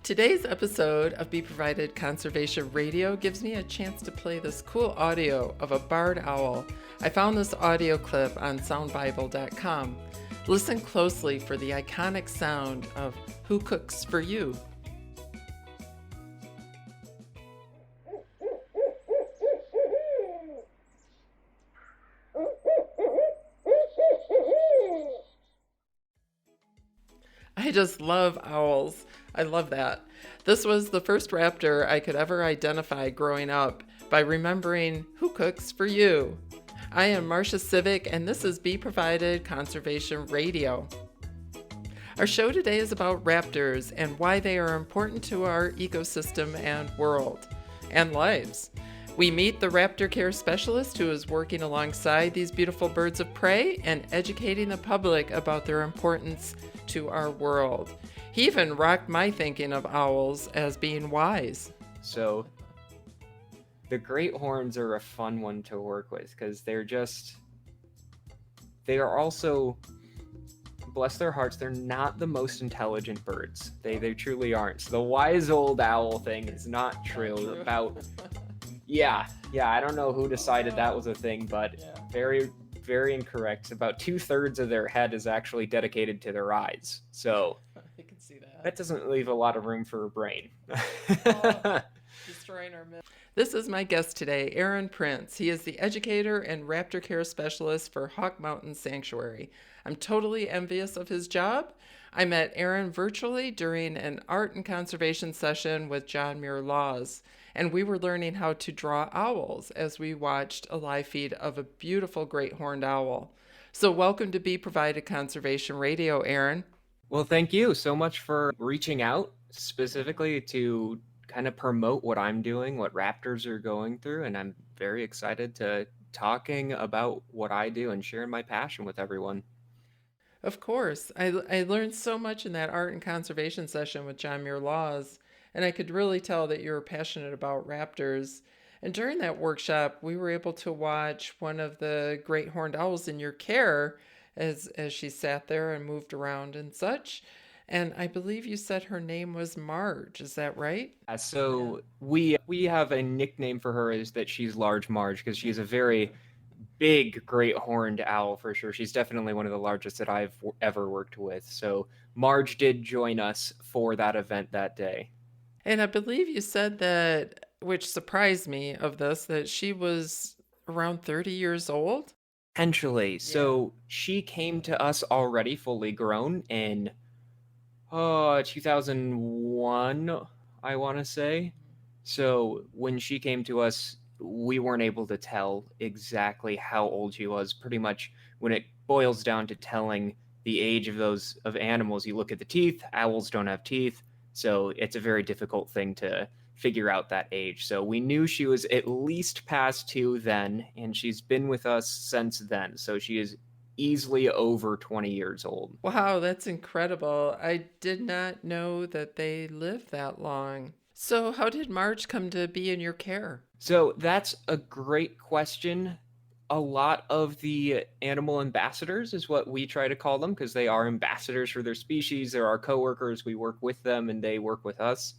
Today's episode of Be Provided Conservation Radio gives me a chance to play this cool audio of a barred owl. I found this audio clip on soundbible.com. Listen closely for the iconic sound of Who Cooks for You? I just love owls. I love that. This was the first raptor I could ever identify growing up by remembering Who Cooks for You? I am Marcia Civic, and this is Be Provided Conservation Radio. Our show today is about raptors and why they are important to our ecosystem and world and lives. We meet the raptor care specialist who is working alongside these beautiful birds of prey and educating the public about their importance to our world. He even rocked my thinking of owls as being wise. So the great horns are a fun one to work with because they are also, bless their hearts, they're not the most intelligent birds. They truly aren't. So the wise old owl thing is not true. Yeah, I don't know who decided that was a thing, but very, very incorrect. About 2/3 of their head is actually dedicated to their eyes. So I can see that. That doesn't leave a lot of room for a brain. Destroying our myth. This is my guest today, Aaron Prince. He is the educator and raptor care specialist for Hawk Mountain Sanctuary. I'm totally envious of his job. I met Aaron virtually during an art and conservation session with John Muir Laws, and we were learning how to draw owls as we watched a live feed of a beautiful great horned owl. So welcome to Be Provided Conservation Radio, Aaron. Well, thank you so much for reaching out specifically to kind of promote what I'm doing, what raptors are going through, and I'm very excited to talking about what I do and sharing my passion with everyone. Of course. I learned so much in that art and conservation session with John Muir Laws, and I could really tell that you were passionate about raptors. And during that workshop, we were able to watch one of the great horned owls in your care as she sat there and moved around and such. And I believe you said her name was Marge. Is that right? So we have a nickname for her, is that she's Large Marge, because she's a very big great horned owl for sure. She's definitely one of the largest that I've ever worked with. So Marge did join us for that event that day. And I believe you said that, which surprised me of this, that she was around 30 years old? Potentially. So she came to us already fully grown in 2001, I want to say. So when she came to us, we weren't able to tell exactly how old she was. Pretty much when it boils down to telling the age of animals, you look at the teeth. Owls don't have teeth, so it's a very difficult thing to figure out that age. So we knew she was at least past 2 then, and she's been with us since then. So she is easily over 20 years old. Wow, that's incredible. I did not know that they lived that long. So how did Marge come to be in your care? So that's a great question. A lot of the animal ambassadors is what we try to call them, because they are ambassadors for their species. They're our coworkers. We work with them and they work with us.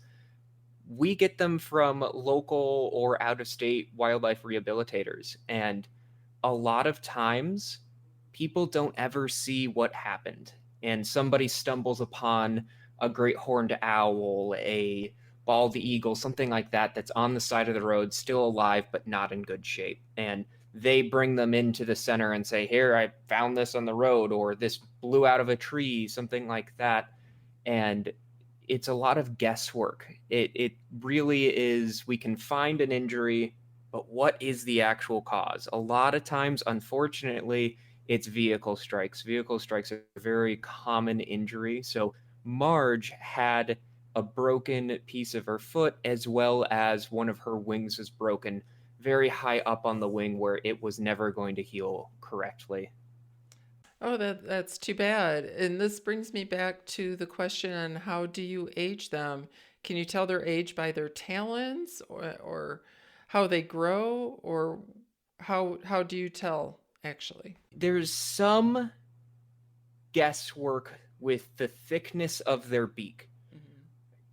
We get them from local or out-of-state wildlife rehabilitators. And a lot of times, people don't ever see what happened. And somebody stumbles upon a great horned owl, a bald eagle, something like that, that's on the side of the road, still alive, but not in good shape. And they bring them into the center and say, here, I found this on the road, or this blew out of a tree, something like that. And it's a lot of guesswork. It really is. We can find an injury, but what is the actual cause? A lot of times, unfortunately, it's vehicle strikes. Vehicle strikes are a very common injury. So Marge had a broken piece of her foot, as well as one of her wings was broken very high up on the wing where it was never going to heal correctly. Oh, that's too bad. And this brings me back to the question on how do you age them? Can you tell their age by their talons or how they grow, or how do you tell actually? There's some guesswork with the thickness of their beak.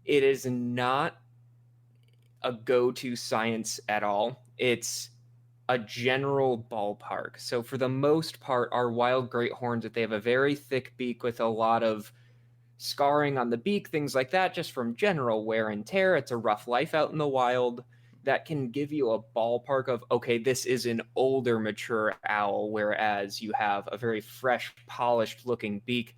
It is not a go-to science at all. It's a general ballpark. So for the most part, our wild great horns, that they have a very thick beak with a lot of scarring on the beak, things like that, just from general wear and tear. It's a rough life out in the wild. That can give you a ballpark of, okay, this is an older, mature owl, whereas you have a very fresh, polished looking beak.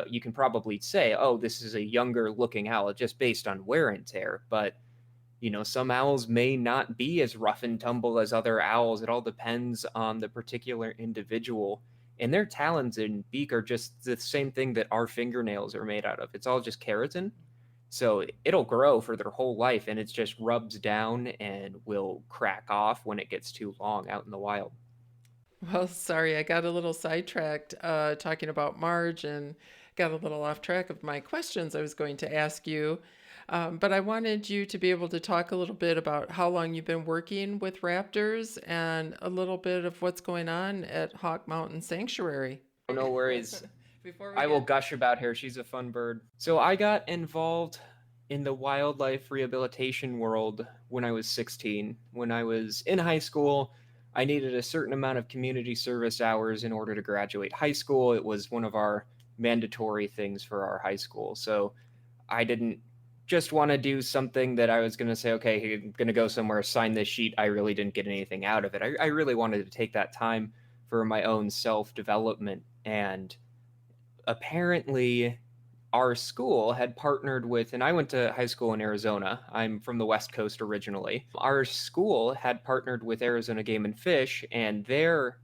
You can probably say, oh, this is a younger looking owl just based on wear and tear. But some owls may not be as rough and tumble as other owls. It all depends on the particular individual. And their talons and beak are just the same thing that our fingernails are made out of. It's all just keratin. So it'll grow for their whole life, and it just rubs down and will crack off when it gets too long out in the wild. Well, sorry, I got a little sidetracked talking about Marge and got a little off track of my questions I was going to ask you. But I wanted you to be able to talk a little bit about how long you've been working with raptors and a little bit of what's going on at Hawk Mountain Sanctuary. No worries. Before I will gush about her. She's a fun bird. So I got involved in the wildlife rehabilitation world when I was 16. When I was in high school, I needed a certain amount of community service hours in order to graduate high school. It was one of our mandatory things for our high school. So I didn't just want to do something that I was going to say, okay, I'm going to go somewhere, sign this sheet. I really didn't get anything out of it. I really wanted to take that time for my own self-development. And apparently our school had partnered with, and I went to high school in Arizona. I'm from the West Coast originally. Our school had partnered with Arizona Game and Fish, and their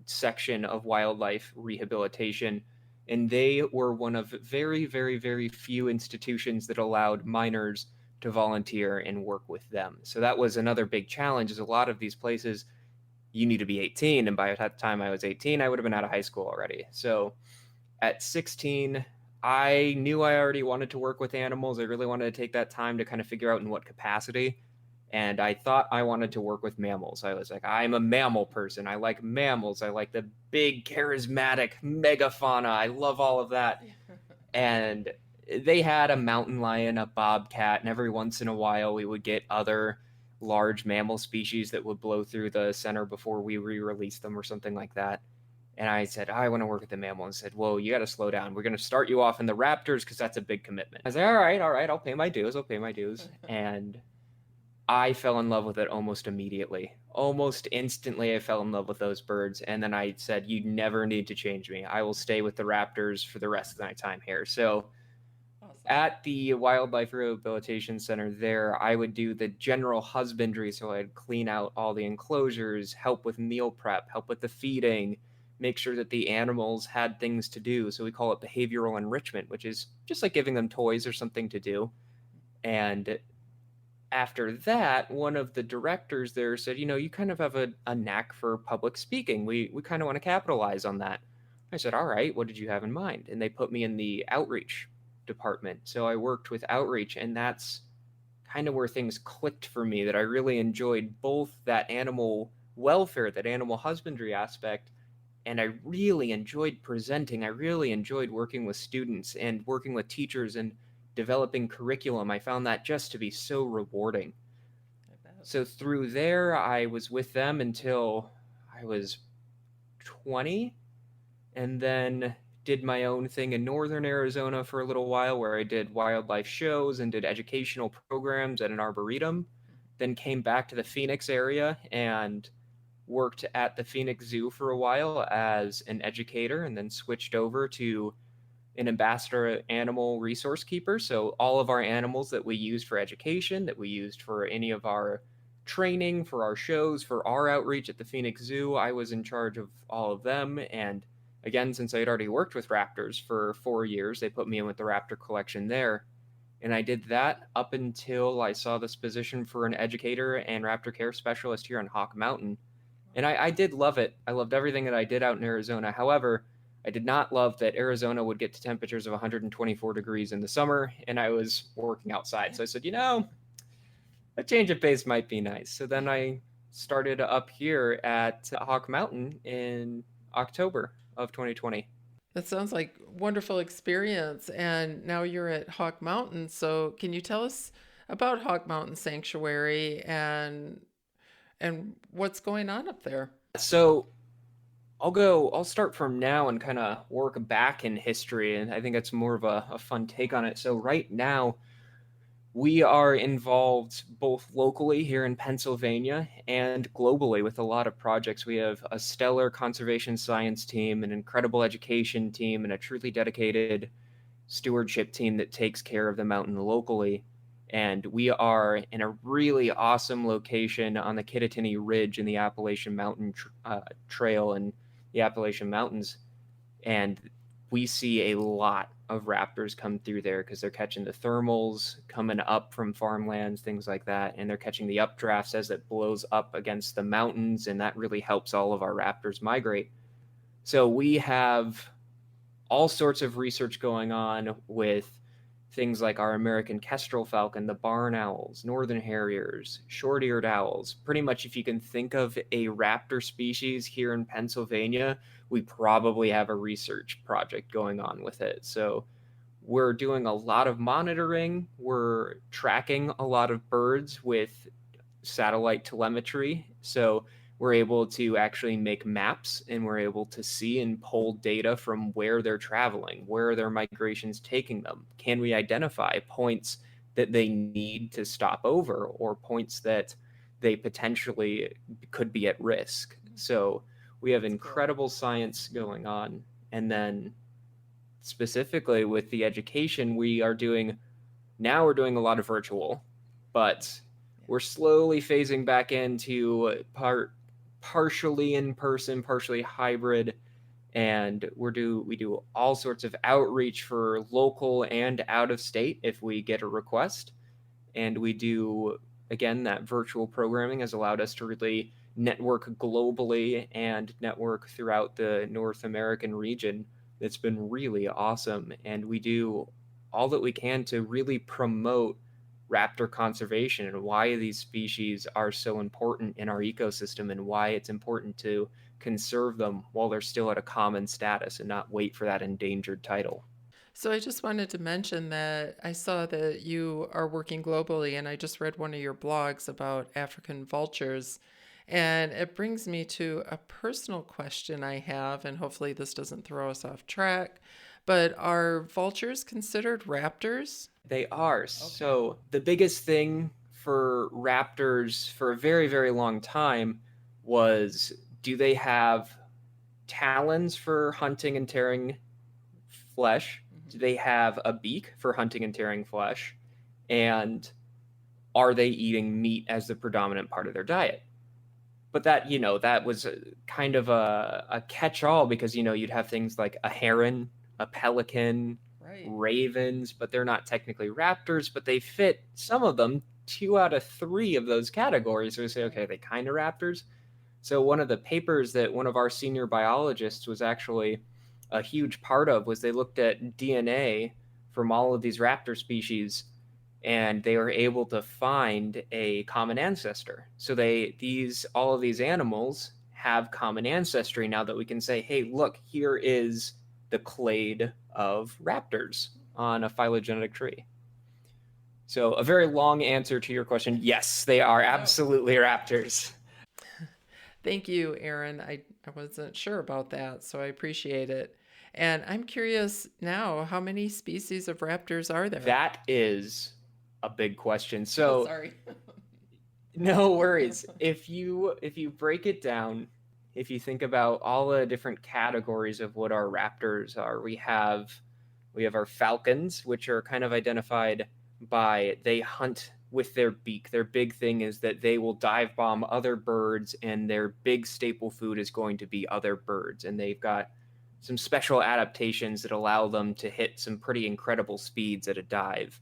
section of wildlife rehabilitation, and they were one of very, very, very few institutions that allowed minors to volunteer and work with them. So that was another big challenge, is a lot of these places you need to be 18, and by the time I was 18, I would have been out of high school already. So at 16, I knew I already wanted to work with animals. I really wanted to take that time to kind of figure out in what capacity. And I thought I wanted to work with mammals. I was like, I'm a mammal person. I like mammals. I like the big, charismatic megafauna. I love all of that. And they had a mountain lion, a bobcat, and every once in a while we would get other large mammal species that would blow through the center before we re-release them or something like that. And I said, I want to work with the mammal. And said, whoa, you got to slow down. We're going to start you off in the raptors because that's a big commitment. I was like, all right, I'll pay my dues. And I fell in love with it almost immediately. Almost instantly, I fell in love with those birds. And then I said, you never need to change me. I will stay with the raptors for the rest of my time here. So awesome. At the Wildlife Rehabilitation Center there, I would do the general husbandry. So I'd clean out all the enclosures, help with meal prep, help with the feeding, make sure that the animals had things to do. So we call it behavioral enrichment, which is just like giving them toys or something to do. And after that, one of the directors there said, you kind of have a knack for public speaking. We kind of want to capitalize on that. I said, all right, what did you have in mind? And they put me in the outreach department. So I worked with outreach, and that's kind of where things clicked for me, that I really enjoyed both that animal welfare, that animal husbandry aspect, and I really enjoyed presenting. I really enjoyed working with students and working with teachers and developing curriculum. I found that just to be so rewarding. So through there, I was with them until I was 20, and then did my own thing in northern Arizona for a little while, where I did wildlife shows and did educational programs at an arboretum. Then came back to the Phoenix area and worked at the Phoenix Zoo for a while as an educator, and then switched over to an ambassador animal resource keeper. So all of our animals that we used for education, that we used for any of our training, for our shows, for our outreach at the Phoenix Zoo, I was in charge of all of them. And again, since I had already worked with raptors for 4 years, they put me in with the raptor collection there. And I did that up until I saw this position for an educator and raptor care specialist here on Hawk Mountain. And I did love it. I loved everything that I did out in Arizona. However, I did not love that Arizona would get to temperatures of 124 degrees in the summer, and I was working outside. So I said, a change of pace might be nice. So then I started up here at Hawk Mountain in October of 2020. That sounds like wonderful experience. And now you're at Hawk Mountain. So can you tell us about Hawk Mountain Sanctuary and what's going on up there? So I'll start from now and kind of work back in history. And I think that's more of a fun take on it. So right now, we are involved both locally here in Pennsylvania and globally with a lot of projects. We have a stellar conservation science team, an incredible education team, and a truly dedicated stewardship team that takes care of the mountain locally. And we are in a really awesome location on the Kittatinny Ridge in the Appalachian Mountain Trail and the Appalachian Mountains. And we see a lot of raptors come through there because they're catching the thermals coming up from farmlands, things like that. And they're catching the updrafts as it blows up against the mountains. And that really helps all of our raptors migrate. So we have all sorts of research going on with things like our American kestrel falcon, the barn owls, northern harriers, short-eared owls. Pretty much if you can think of a raptor species here in Pennsylvania, we probably have a research project going on with it. So we're doing a lot of monitoring. We're tracking a lot of birds with satellite telemetry. So we're able to actually make maps, and we're able to see and pull data from where they're traveling, where their migration's taking them. Can we identify points that they need to stop over or points that they potentially could be at risk? So we have incredible science going on. And then specifically with the education, we're doing a lot of virtual, but we're slowly phasing back into partially in person, partially hybrid, and we do all sorts of outreach for local and out of state if we get a request. And we do, again, that virtual programming has allowed us to really network globally and network throughout the North American region. It's been really awesome, and we do all that we can to really promote raptor conservation and why these species are so important in our ecosystem and why it's important to conserve them while they're still at a common status and not wait for that endangered title. So I just wanted to mention that I saw that you are working globally, and I just read one of your blogs about African vultures. And it brings me to a personal question I have, and hopefully this doesn't throw us off track. But are vultures considered raptors? They are. Okay. So the biggest thing for raptors for a very, very long time was, do they have talons for hunting and tearing flesh? Do they have a beak for hunting and tearing flesh? And are they eating meat as the predominant part of their diet? But that was kind of a catch-all because, you'd have things like a heron, a pelican, right, ravens, but they're not technically raptors, but they fit, some of them, 2 out of 3 of those categories. So we say, okay, they kind of raptors. So one of the papers that one of our senior biologists was actually a huge part of was they looked at DNA from all of these raptor species, and they were able to find a common ancestor. So all of these animals have common ancestry now that we can say, hey, look, here is the clade of raptors on a phylogenetic tree. So a very long answer to your question. Yes, they are absolutely raptors. Thank you, Aaron. I wasn't sure about that, so I appreciate it. And I'm curious now, how many species of raptors are there? That is a big question. So sorry. No worries. If you break it down, if you think about all the different categories of what our raptors are, we have our falcons, which are kind of identified by they hunt with their beak. Their big thing is that they will dive bomb other birds, and their big staple food is going to be other birds. And they've got some special adaptations that allow them to hit some pretty incredible speeds at a dive.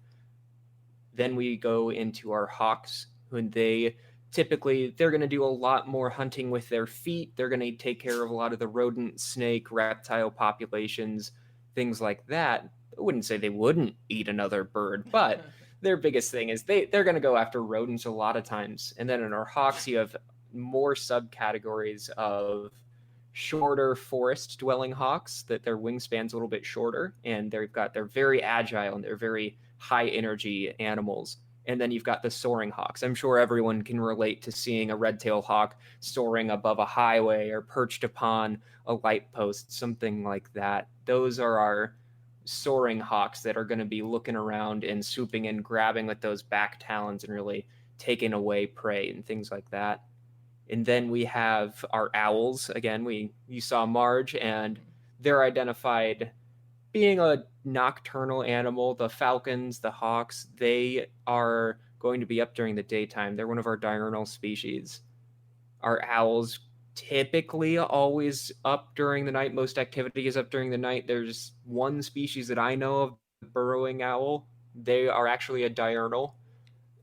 Then we go into our hawks, when they're going to do a lot more hunting with their feet. They're going to take care of a lot of the rodent, snake, reptile populations, things like that. I wouldn't say they wouldn't eat another bird, but their biggest thing is they're going to go after rodents a lot of times. And then in our hawks, you have more subcategories of shorter forest dwelling hawks that their wingspan's a little bit shorter, and they're very agile and they're very high energy animals. And then you've got the soaring hawks. I'm sure everyone can relate to seeing a red-tailed hawk soaring above a highway or perched upon a light post, something like that. Those are our soaring hawks that are going to be looking around and swooping in, grabbing with those back talons and really taking away prey and things like that. And then we have our owls. Again, you saw Marge, and they're identified being a nocturnal animal. The falcons, the hawks, they are going to be up during the daytime. They're one of our diurnal species. Our owls typically always up during the night. Most activity is up during the night. There's one species that I know of, the burrowing owl. They are actually a diurnal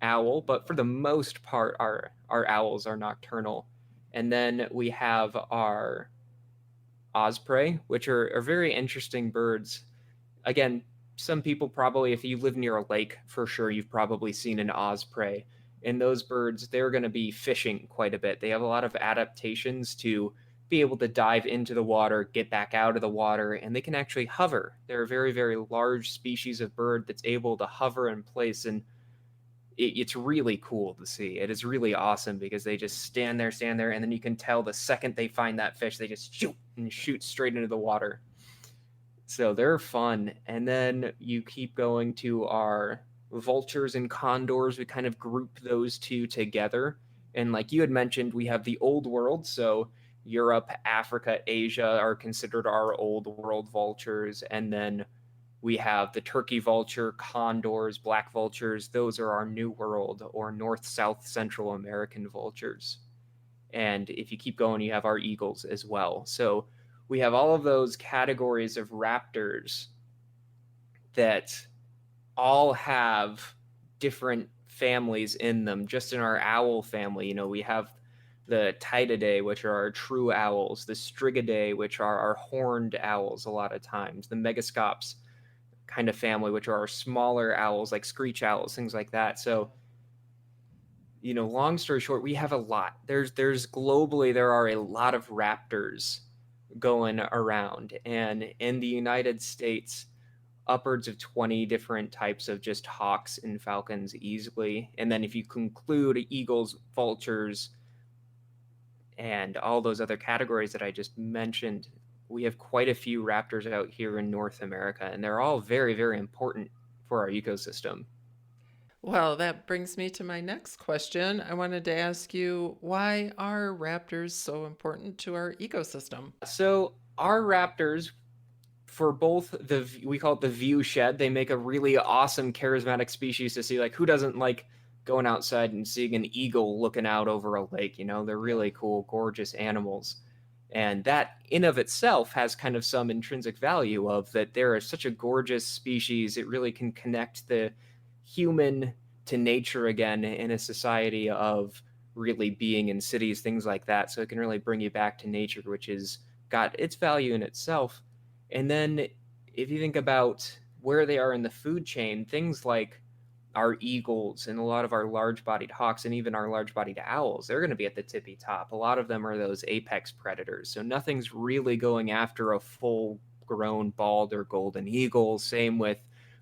owl, but for the most part, our owls are nocturnal. And then we have our osprey, which are very interesting birds. Again, some people probably, if you live near a lake, for sure, you've probably seen an osprey. And those birds, they're going to be fishing quite a bit. They have a lot of adaptations to be able to dive into the water, get back out of the water, and they can actually hover. They're a very, very large species of bird that's able to hover in place, and it's really cool to see. It is really awesome because they just stand there, and then you can tell the second they find that fish, they just shoot straight into the water. So they're fun. And then you keep going to our vultures and condors. We kind of group those two together. And like you had mentioned, we have the old world. So Europe, Africa, Asia are considered our old world vultures. And then we have the turkey vulture, condors, black vultures. Those are our new world or North, South, Central American vultures. And if you keep going, you have our eagles as well. So we have all of those categories of raptors that all have different families in them. Just in our owl family, we have the Tytidae, which are our true owls, the Strigidae, which are our horned owls a lot of times, the Megascops kind of family, which are our smaller owls like screech owls, things like that. So, long story short, we have a lot. There's globally, there are a lot of raptors going around, and in the United States, upwards of 20 different types of just hawks and falcons easily. And then if you conclude eagles, vultures, and all those other categories that I just mentioned, we have quite a few raptors out here in North America, and they're all very, very important for our ecosystem. Well, that brings me to my next question. I wanted to ask you, why are raptors so important to our ecosystem? So our raptors, for both we call it the view shed, they make a really awesome, charismatic species to see. Like, who doesn't like going outside and seeing an eagle looking out over a lake? They're really cool, gorgeous animals. And that in of itself has kind of some intrinsic value of that they're such a gorgeous species. It really can connect the human to nature again in a society of really being in cities, things like that. So it can really bring you back to nature, which has got its value in itself. And then if you think about where they are in the food chain, things like our eagles and a lot of our large-bodied hawks and even our large-bodied owls, they're going to be at the tippy top. A lot of them are those apex predators. So nothing's really going after a full-grown bald or golden eagle. Same with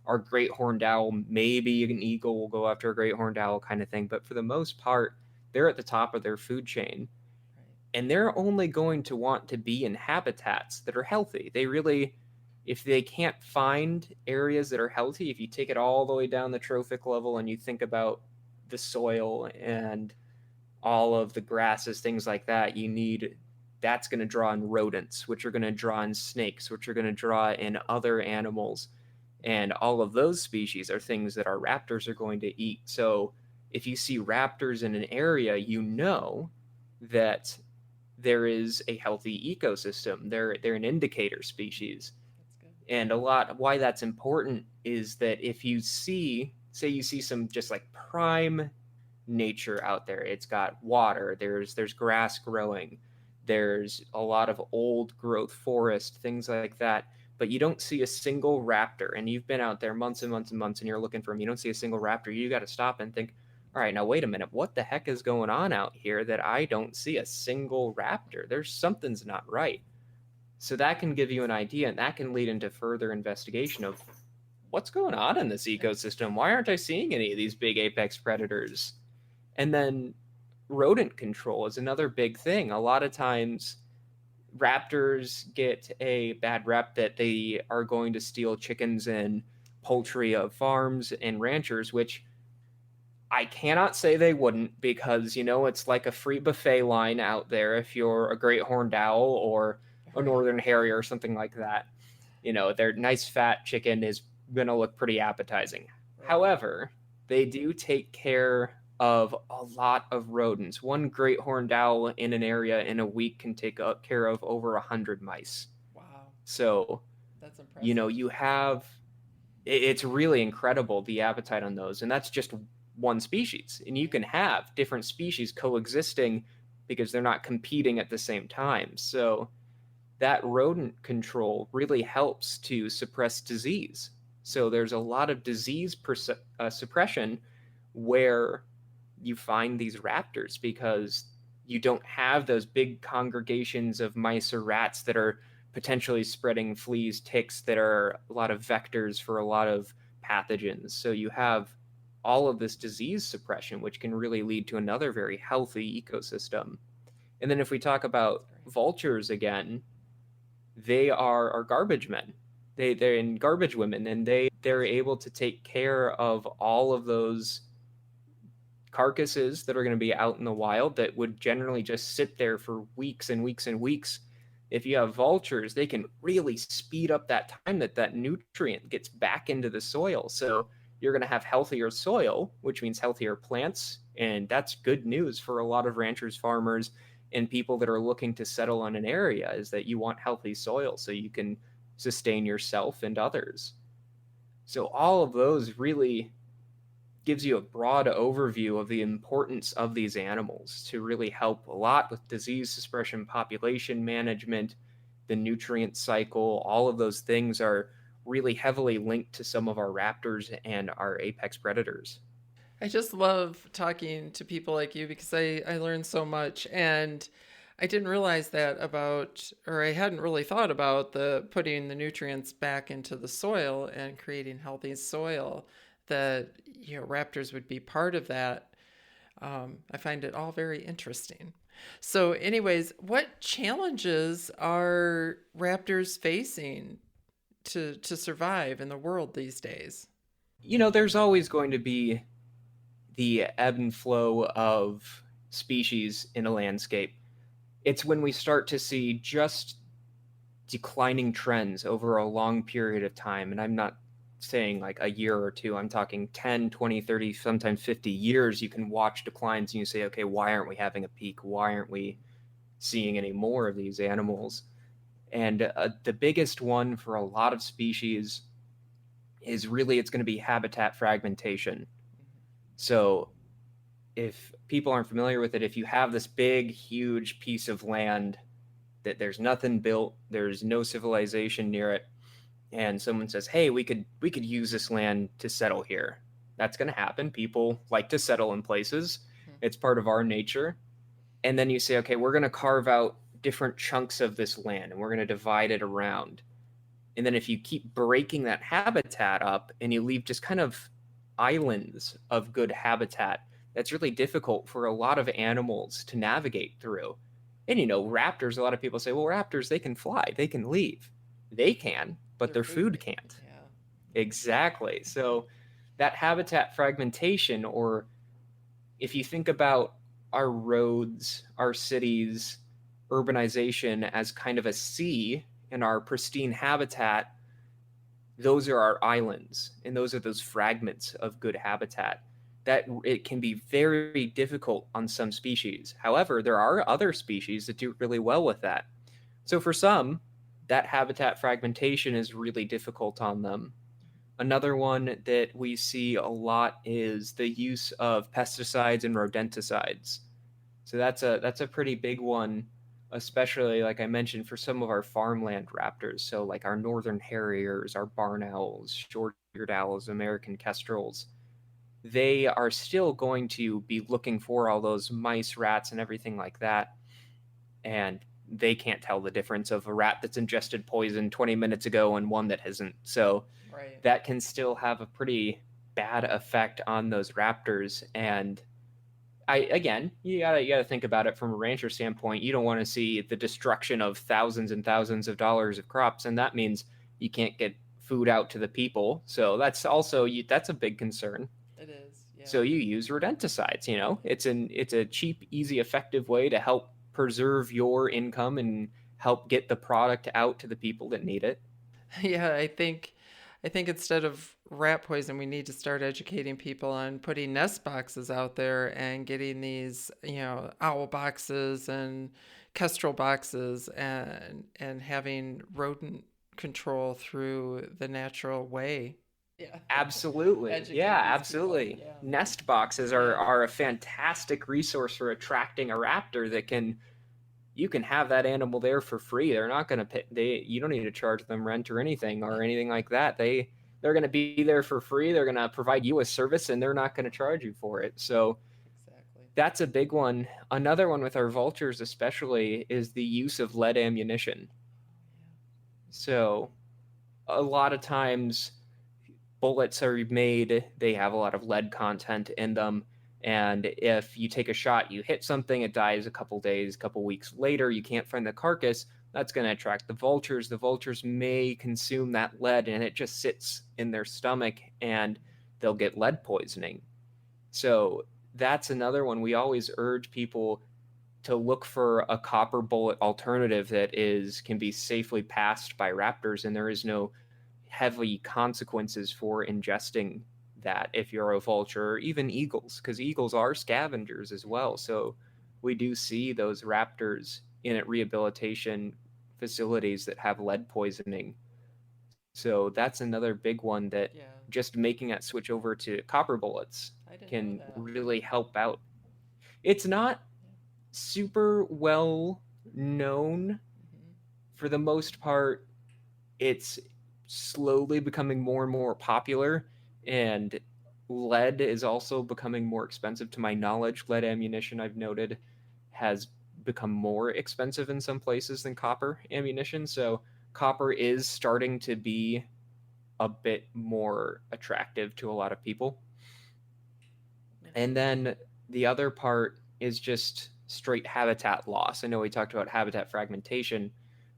our great horned owl. Maybe an eagle will go after a great horned owl kind of thing. But for the most part, they're at the top of their food chain. And they're only going to want to be in habitats that are healthy. They really, if they can't find areas that are healthy, if you take it all the way down the trophic level and you think about the soil and all of the grasses, things like that, that's going to draw in rodents, which are going to draw in snakes, which are going to draw in other animals. And all of those species are things that our raptors are going to eat. So if you see raptors in an area, that there is a healthy ecosystem. They're an indicator species. And why that's important is that if you see some just like prime nature out there, it's got water, there's grass growing, there's a lot of old growth forest, things like that, but you don't see a single raptor, and you've been out there months and months and months and you're looking for them, you don't see a single raptor, you got to stop and think, all right, now wait a minute, what the heck is going on out here that I don't see a single raptor? There's something's not right. So that can give you an idea, and that can lead into further investigation of what's going on in this ecosystem. Why aren't I seeing any of these big apex predators? And then rodent control is another big thing. A lot of times raptors get a bad rep that they are going to steal chickens and poultry of farms and ranchers, which I cannot say they wouldn't, because it's like a free buffet line out there if you're a great horned owl or a northern harrier or something like that. Their nice fat chicken is going to look pretty appetizing. Right. However, they do take care of a lot of rodents. One great horned owl in an area in a week can take care of over 100 mice. Wow. So, That's impressive. you have, it's really incredible, the appetite on those. And that's just one species. And you can have different species coexisting because they're not competing at the same time. So that rodent control really helps to suppress disease. So there's a lot of disease suppression where you find these raptors, because you don't have those big congregations of mice or rats that are potentially spreading fleas, ticks, that are a lot of vectors for a lot of pathogens. So you have all of this disease suppression, which can really lead to another very healthy ecosystem. And then if we talk about vultures again, they are garbage men. They're in garbage women, and they're able to take care of all of those carcasses that are going to be out in the wild that would generally just sit there for weeks and weeks and weeks. If you have vultures, they can really speed up that time that nutrient gets back into the soil. So you're going to have healthier soil, which means healthier plants. And that's good news for a lot of ranchers, farmers, and people that are looking to settle on an area, is that you want healthy soil so you can sustain yourself and others. So all of those really gives you a broad overview of the importance of these animals to really help a lot with disease suppression, population management, the nutrient cycle. All of those things are really heavily linked to some of our raptors and our apex predators. I just love talking to people like you because I learn so much. And I didn't realize that about, or I hadn't really thought about the putting the nutrients back into the soil and creating healthy soil, that, raptors would be part of that. I find it all very interesting. So, anyways, what challenges are raptors facing to survive in the world these days? There's always going to be the ebb and flow of species in a landscape. It's when we start to see just declining trends over a long period of time. And I'm not saying like a year or two, I'm talking 10, 20, 30, sometimes 50 years. You can watch declines and you say, okay, why aren't we having a peak? Why aren't we seeing any more of these animals? And the biggest one for a lot of species is really, it's going to be habitat fragmentation. So if people aren't familiar with it, if you have this big, huge piece of land that there's nothing built, there's no civilization near it, and someone says, hey, we could use this land to settle here, that's going to happen. People like to settle in places. It's part of our nature. And then you say, okay, we're going to carve out different chunks of this land and we're going to divide it around. And then if you keep breaking that habitat up and you leave just kind of islands of good habitat, that's really difficult for a lot of animals to navigate through. And raptors, a lot of people say, well, raptors, they can fly, they can leave. They can, but their food can't. Yeah. Exactly. So that habitat fragmentation, or if you think about our roads, our cities, urbanization as kind of a sea, and our pristine habitat, those are our islands, and those are those fragments of good habitat. That it can be very difficult on some species. However, there are other species that do really well with that. So for some, that habitat fragmentation is really difficult on them. Another one that we see a lot is the use of pesticides and rodenticides. So that's a pretty big one, especially like I mentioned for some of our farmland raptors. So like our northern harriers, our barn owls, short-eared owls, American kestrels. they are still going to be looking for all those mice, rats, and everything like that. And they can't tell the difference of a rat that's ingested poison 20 minutes ago and one that hasn't. So Right. that can still have a pretty bad effect on those raptors. And again, you gotta think about it from a rancher standpoint. You don't want to see the destruction of thousands and thousands of dollars of crops, and that means you can't get food out to the people. So that's also that's a big concern. It is. Yeah. So you use rodenticides. It's a cheap, easy, effective way to help preserve your income and help get the product out to the people that need it. Yeah, I think instead of rat poison, we need to start educating people on putting nest boxes out there and getting these, owl boxes and kestrel boxes and having rodent control through the natural way. Yeah. Absolutely. Educate Yeah, these people. absolutely. Yeah. Nest boxes are, Yeah. are a fantastic resource for attracting a raptor that can you can have that animal there for free. They're not going to pay you don't need to charge them rent or anything like that. They're going to be there for free. They're going to provide you a service and they're not going to charge you for it. So Exactly. that's a big one. Another one with our vultures especially is the use of lead ammunition. So a lot of times bullets are made, they have a lot of lead content in them. And if you take a shot, you hit something, it dies a couple days, a couple weeks later, you can't find the carcass, that's going to attract the vultures. The vultures may consume that lead and it just sits in their stomach and they'll get lead poisoning. So that's another one. We always urge people to look for a copper bullet alternative that can be safely passed by raptors, and there is no heavy consequences for ingesting that if you're a vulture or even eagles, because eagles are scavengers as well. So we do see those raptors in rehabilitation facilities that have lead poisoning. So that's another big one that Yeah. just making that switch over to copper bullets I didn't know can that. really help out. It's not super well known Hmm. for the most part. It's slowly becoming more and more popular, and lead is also becoming more expensive to my knowledge. Lead ammunition, I've noted, has become more expensive in some places than copper ammunition. So copper is starting to be a bit more attractive to a lot of people. And then the other part is just straight habitat loss. I know we talked about habitat fragmentation,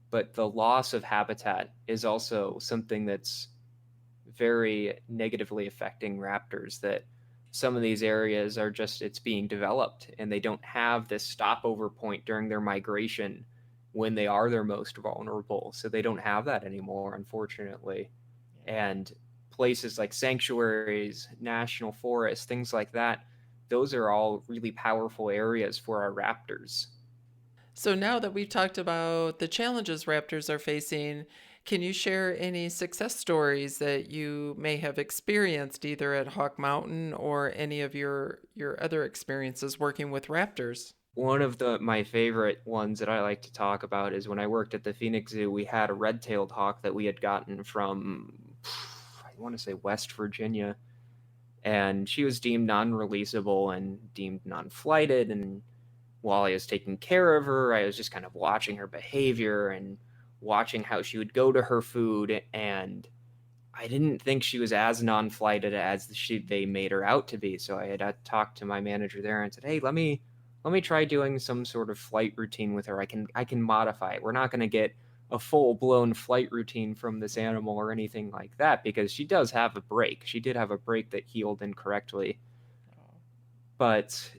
but the loss of habitat is also something that's very negatively affecting raptors. That some of these areas are just, it's being developed and they don't have this stopover point during their migration when they are their most vulnerable. So they don't have that anymore, unfortunately. Yeah. And places like sanctuaries, national forests, things like that, those are all really powerful areas for our raptors. So now that we've talked about the challenges raptors are facing, can you share any success stories that you may have experienced either at Hawk Mountain or any of your other experiences working with raptors? One of my favorite ones that I like to talk about is when I worked at the Phoenix Zoo, we had a red-tailed hawk that we had gotten from, I want to say, West Virginia, and she was deemed non-releasable and deemed non-flighted. And while I was taking care of her, I was just kind of watching her behavior and watching how she would go to her food, and I didn't think she was as non-flighted as they made her out to be. So I had talked to my manager there and said, "Hey, let me try doing some sort of flight routine with her. I can modify it. We're not going to get a full-blown flight routine from this animal or anything like that, because she does have a break. She did have a break that healed incorrectly. Oh, But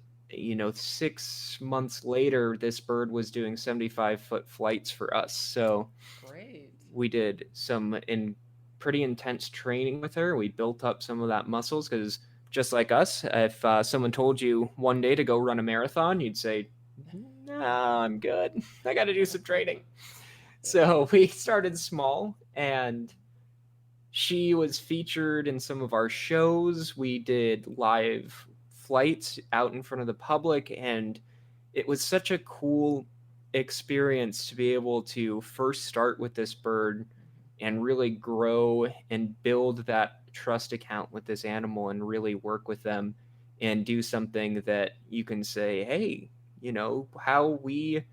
6 months later, this bird was doing 75-foot flights for us. So great. we did some pretty intense training with her. We built up some of that muscles, because just like us, if someone told you one day to go run a marathon, you'd say, "Nah, I'm good. I got to do some training." So we started small, and she was featured in some of our shows. We did live flights out in front of the public, and it was such a cool experience to be able to first start with this bird and really grow and build that trust account with this animal and really work with them and do something that you can say, hey, how we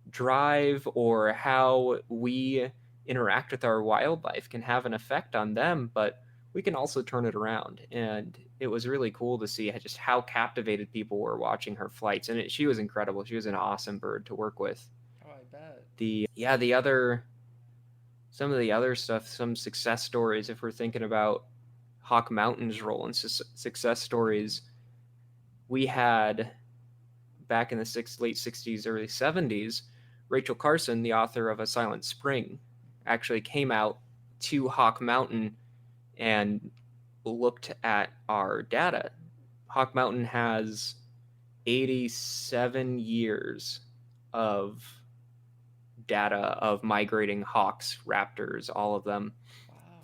drive or how we interact with our wildlife can have an effect on them, but we can also turn it around. And it was really cool to see just how captivated people were watching her flights. And she was incredible. She was an awesome bird to work with. Oh, I bet. Some of the other stuff, some success stories, if we're thinking about Hawk Mountain's role in success stories, we had back in the late 60s, early 70s, Rachel Carson, the author of A Silent Spring, actually came out to Hawk Mountain and looked at our data. Hawk Mountain has 87 years of data of migrating hawks, raptors, all of them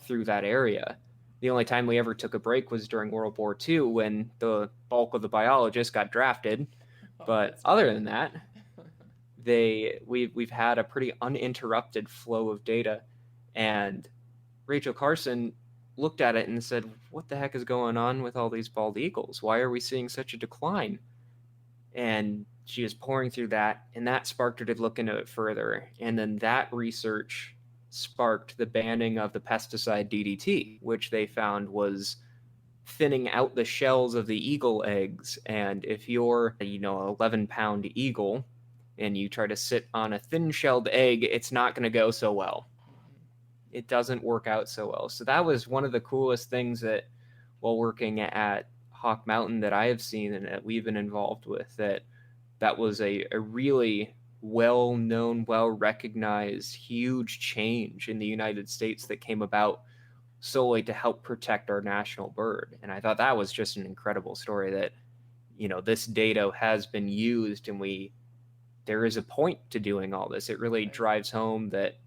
through that area. The only time we ever took a break was during World War II when the bulk of the biologists got drafted. But other than that, we've had a pretty uninterrupted flow of data. And Rachel Carson looked at it and said, what the heck is going on with all these bald eagles? Why are we seeing such a decline? And she was pouring through that, and that sparked her to look into it further. And then that research sparked the banning of the pesticide DDT, which they found was thinning out the shells of the eagle eggs. And if you're, an 11-pound eagle and you try to sit on a thin-shelled egg, it's not going to go so well. It doesn't work out so well. So that was one of the coolest things that, while working at Hawk Mountain, that I have seen and that we've been involved with, that was a really well-known, well-recognized, huge change in the United States that came about solely to help protect our national bird. And I thought that was just an incredible story that, this data has been used, and there is a point to doing all this. It really drives home that,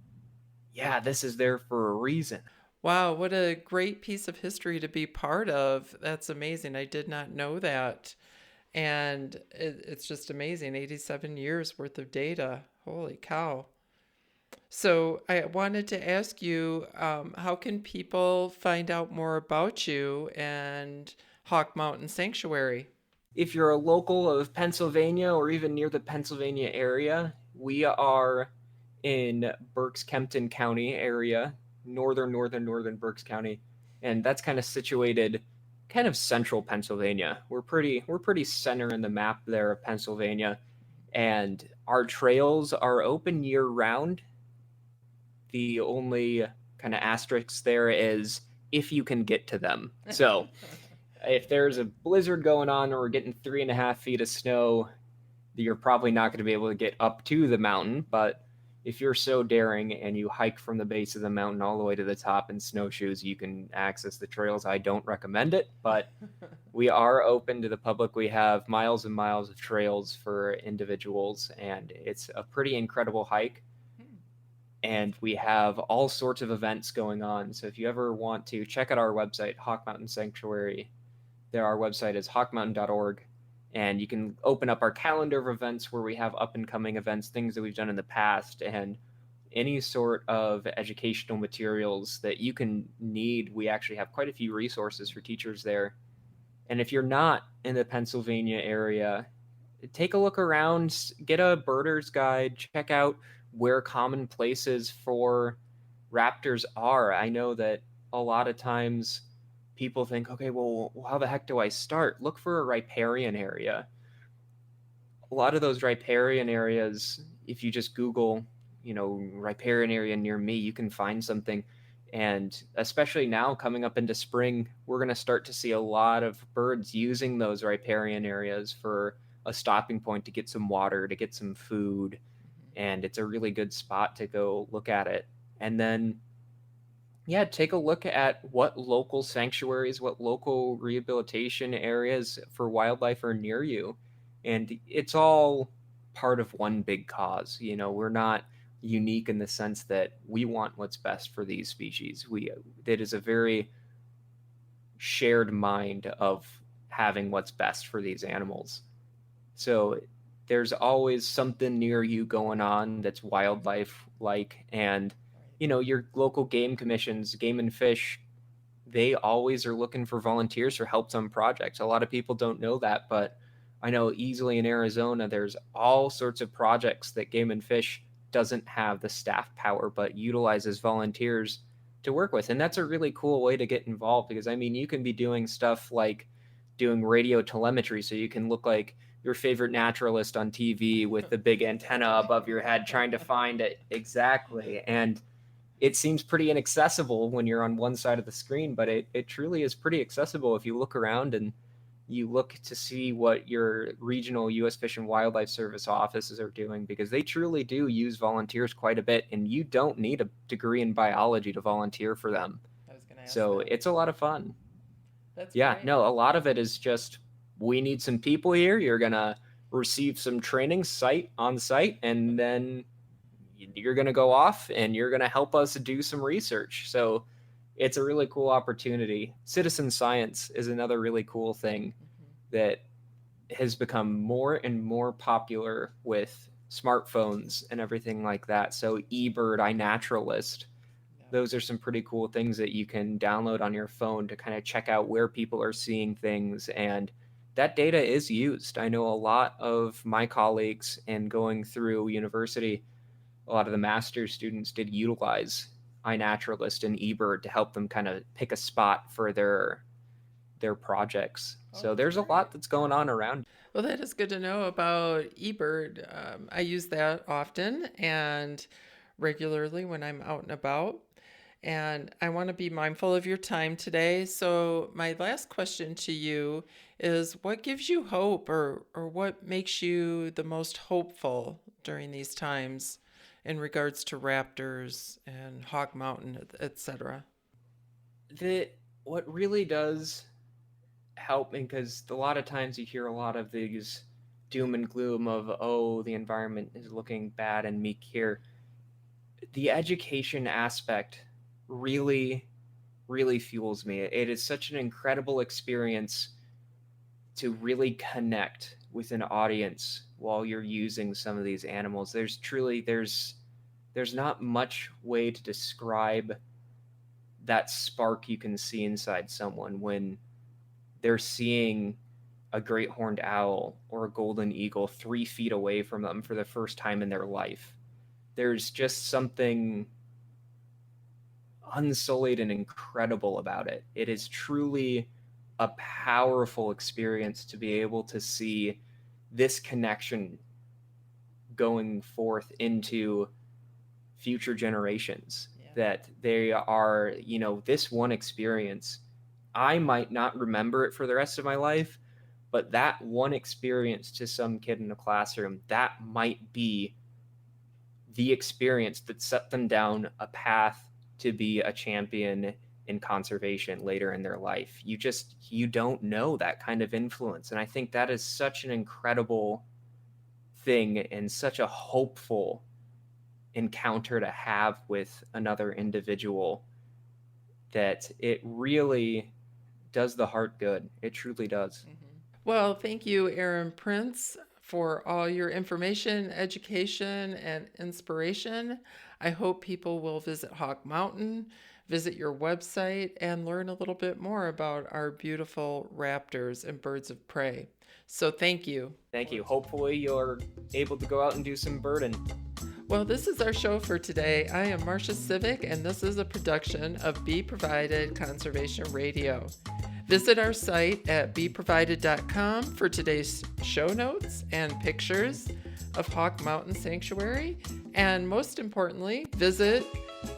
yeah, this is there for a reason. Wow, what a great piece of history to be part of. That's amazing. I did not know that. And it's just amazing. 87 years worth of data. Holy cow. So I wanted to ask you, how can people find out more about you and Hawk Mountain Sanctuary? If you're a local of Pennsylvania or even near the Pennsylvania area, we are in Berks-Kempton County area, northern Berks County, and that's kind of situated kind of central Pennsylvania. We're pretty center in the map there of Pennsylvania, and our trails are open year round. The only kind of asterisk there is if you can get to them. So if there's a blizzard going on or we're getting 3.5 feet of snow, you're probably not going to be able to get up to the mountain. But if you're so daring and you hike from the base of the mountain all the way to the top in snowshoes, you can access the trails. I don't recommend it, but we are open to the public. We have miles and miles of trails for individuals, and it's a pretty incredible hike. And we have all sorts of events going on. So if you ever want to check out our website, Hawk Mountain Sanctuary, our website is hawkmountain.org. And you can open up our calendar of events where we have up and coming events, things that we've done in the past, and any sort of educational materials that you can need. We actually have quite a few resources for teachers there. And if you're not in the Pennsylvania area, take a look around, get a birder's guide, check out where common places for raptors are. I know that a lot of times people think, okay, well, how the heck do I start? Look for a riparian area. A lot of those riparian areas, if you just Google, riparian area near me, you can find something. And especially now coming up into spring, we're going to start to see a lot of birds using those riparian areas for a stopping point to get some water, to get some food. And it's a really good spot to go look at it. And then, yeah, take a look at what local sanctuaries, what local rehabilitation areas for wildlife are near you. And it's all part of one big cause. We're not unique in the sense that we want what's best for these species. It is a very shared mind of having what's best for these animals. So there's always something near you going on that's wildlife like, and your local game commissions, Game and Fish, they always are looking for volunteers for help on projects. A lot of people don't know that, but I know easily in Arizona, there's all sorts of projects that Game and Fish doesn't have the staff power, but utilizes volunteers to work with. And that's a really cool way to get involved because, I mean, you can be doing stuff like doing radio telemetry, so you can look like your favorite naturalist on TV with the big antenna above your head trying to find it exactly. And it seems pretty inaccessible when you're on one side of the screen, but it truly is pretty accessible if you look around and you look to see what your regional U.S. Fish and Wildlife Service offices are doing, because they truly do use volunteers quite a bit, and you don't need a degree in biology to volunteer for them. I was going to ask So that. it's a lot of fun. That's Yeah, great. no, a lot of it is just, we need some people here. You're going to receive some training on site, and then you're going to go off and you're going to help us do some research. So it's a really cool opportunity. Citizen science is another really cool thing that has become more and more popular with smartphones and everything like that. So eBird, iNaturalist, those are some pretty cool things that you can download on your phone to kind of check out where people are seeing things. And that data is used. I know a lot of my colleagues, and going through university, a lot of the master's students did utilize iNaturalist and eBird to help them kind of pick a spot for their projects. So there's a lot that's going on around. Well, that is good to know about eBird. I use that often and regularly when I'm out and about. And I want to be mindful of your time today. So my last question to you is, what gives you hope, or what makes you the most hopeful during these times in regards to raptors and Hawk Mountain, etc.? What really does help, because a lot of times you hear a lot of these doom and gloom of, oh, the environment is looking bad and meek here. The education aspect really, really fuels me. It is such an incredible experience to really connect with an audience while you're using some of these animals. There's not much way to describe that spark you can see inside someone when they're seeing a great horned owl or a golden eagle 3 feet away from them for the first time in their life. There's just something unsullied and incredible about it. It is truly a powerful experience to be able to see this connection going forth into future generations. That they are, this one experience, I might not remember it for the rest of my life, but that one experience to some kid in a classroom, that might be the experience that set them down a path to be a champion in conservation later in their life. You don't know that kind of influence. And I think that is such an incredible thing and such a hopeful encounter to have with another individual, that it really does the heart good. It truly does. Well, thank you, Aaron Prince, for all your information, education, and inspiration. I hope people will visit Hawk Mountain, visit your website, and learn a little bit more about our beautiful raptors and birds of prey. So thank you. Thank you. Hopefully you're able to go out and do some birding. Well, this is our show for today. I am Marcia Civic, and this is a production of Be Provided Conservation Radio. Visit our site at beprovided.com for today's show notes and pictures of Hawk Mountain Sanctuary. And most importantly, visit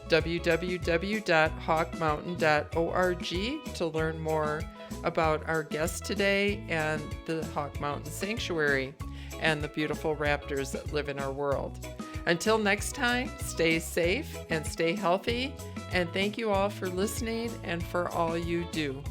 www.hawkmountain.org to learn more about our guest today and the Hawk Mountain Sanctuary and the beautiful raptors that live in our world. Until next time, stay safe and stay healthy. And thank you all for listening and for all you do.